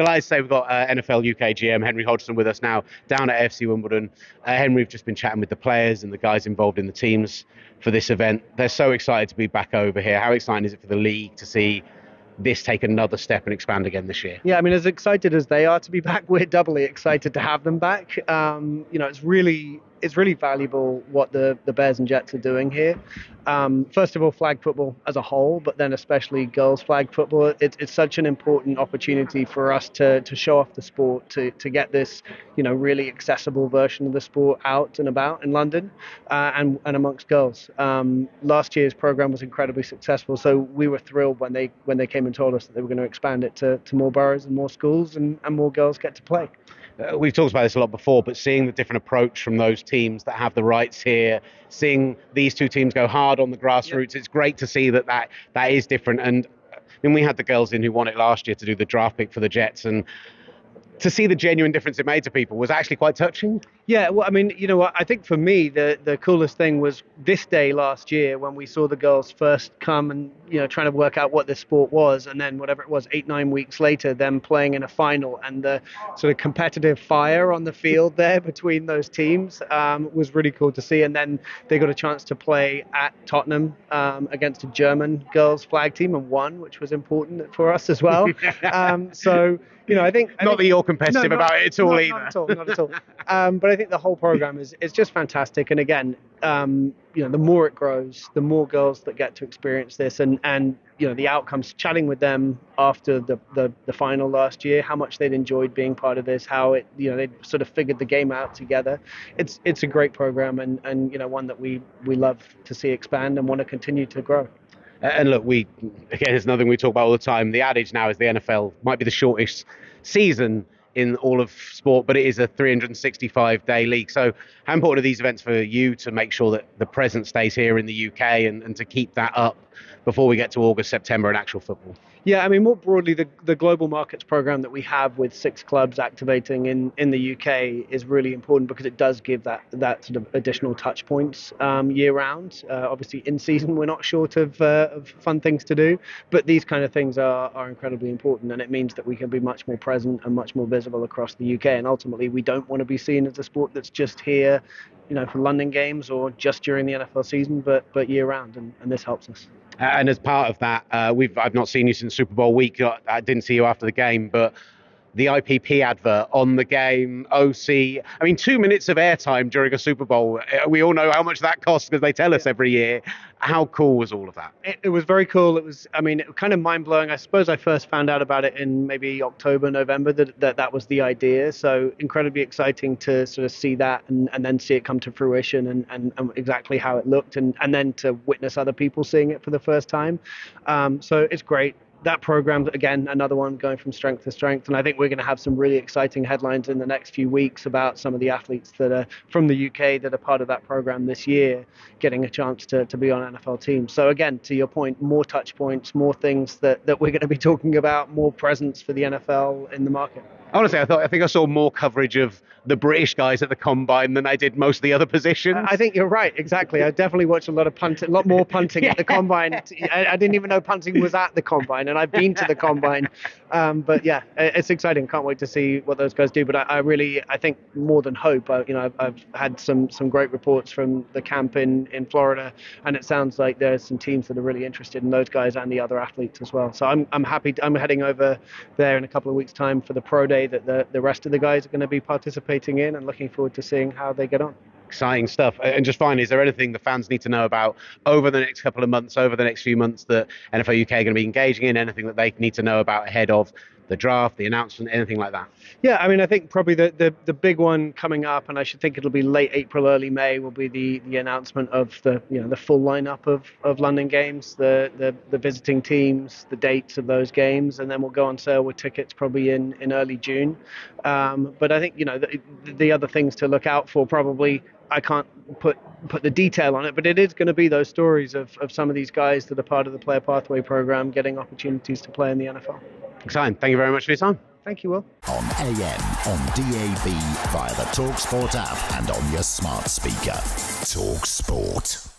delighted to say we've got NFL UK GM Henry Hodgson with us now down at AFC Wimbledon. Henry, we've just been chatting with the players and the guys involved in the teams for this event. They're so excited to be back over here. How exciting is it for the league to see this take another step and expand again this year? Yeah, I mean, as excited as they are to be back, we're doubly excited to have them back. It's really valuable what the Bears and Jets are doing here. First of all, flag football as a whole, but then especially girls flag football. It's such an important opportunity for us to show off the sport, to get this, really accessible version of the sport out and about in London and amongst girls. Last year's program was incredibly successful, so we were thrilled when they came and told us that they were going to expand it to more boroughs and more schools and more girls get to play. We've talked about this a lot before, but seeing the different approach from those teams that have the rights here, seeing these two teams go hard on the grassroots, It's great to see that is different. And we had the girls in who won it last year to do the draft pick for the Jets, and to see the genuine difference it made to people was actually quite touching. Yeah, well, I mean, I think for me, the coolest thing was this day last year when we saw the girls first come and, trying to work out what this sport was. And then whatever it was, 8-9 weeks later, them playing in a final, and the sort of competitive fire on the field there between those teams was really cool to see. And then they got a chance to play at Tottenham against a German girls flag team and won, which was important for us as well. I think not that you're competitive about it at all either. Not at all. But I think the whole program is just fantastic. And again, the more it grows, the more girls that get to experience this, and the outcomes. Chatting with them after the final last year, how much they'd enjoyed being part of this, how it they'd sort of figured the game out together. It's a great program, and one that we love to see expand and want to continue to grow. And look, it's another thing we talk about all the time. The adage now is the NFL might be the shortest season in all of sport, but it is a 365-day league. So how important are these events for you to make sure that the presence stays here in the UK and to keep that up before we get to August, September and actual football? Yeah, I mean, more broadly, the global markets program that we have with 6 clubs activating in the UK is really important because it does give that sort of additional touch points year round. Obviously, in season, we're not short of fun things to do, but these kind of things are incredibly important, and it means that we can be much more present and much more visible across the UK. And ultimately, we don't want to be seen as a sport that's just here, for London games or just during the NFL season, but year round, and this helps us. And as part of that, I've not seen you since Super Bowl week. I didn't see you after the game, but the IPP advert on the game, OC. I mean, 2 minutes of airtime during a Super Bowl. We all know how much that costs because they tell us every year. How cool was all of that? It was very cool. It was kind of mind blowing. I suppose I first found out about it in maybe October, November, that was the idea. So incredibly exciting to sort of see that and then see it come to fruition and exactly how it looked and then to witness other people seeing it for the first time. So it's great. That program, again, another one going from strength to strength. And I think we're going to have some really exciting headlines in the next few weeks about some of the athletes that are from the UK that are part of that program this year, getting a chance to be on NFL teams. So again, to your point, more touch points, more things that we're going to be talking about, more presence for the NFL in the market. Honestly, I think I saw more coverage of the British guys at the Combine than I did most of the other positions. I think you're right, exactly. I definitely watched a lot more punting at the Combine. I didn't even know punting was at the Combine, and I've been to the Combine. But yeah, it's exciting. Can't wait to see what those guys do. But I think more than hope. I've had some great reports from the camp in Florida, and it sounds like there's some teams that are really interested in those guys and the other athletes as well. So I'm happy. I'm heading over there in a couple of weeks' time for the pro day that the rest of the guys are going to be participating in, and looking forward to seeing how they get on. Exciting stuff. And just finally, is there anything the fans need to know about over the next couple of months, over the next few months that NFL UK are going to be engaging in? Anything that they need to know about ahead of the draft, the announcement, anything like that? Yeah, I mean, I think probably the big one coming up, and I should think it'll be late April, early May, will be the announcement of the full lineup of London games, the visiting teams, the dates of those games, and then we'll go on sale with tickets probably in early June. But I think the other things to look out for, probably I can't put the detail on it, but it is going to be those stories of some of these guys that are part of the Player Pathway program getting opportunities to play in the NFL. Exciting. Thank you very much for your time. Thank you, Will. On AM, on DAB, via the talkSPORT app and on your smart speaker. talkSPORT.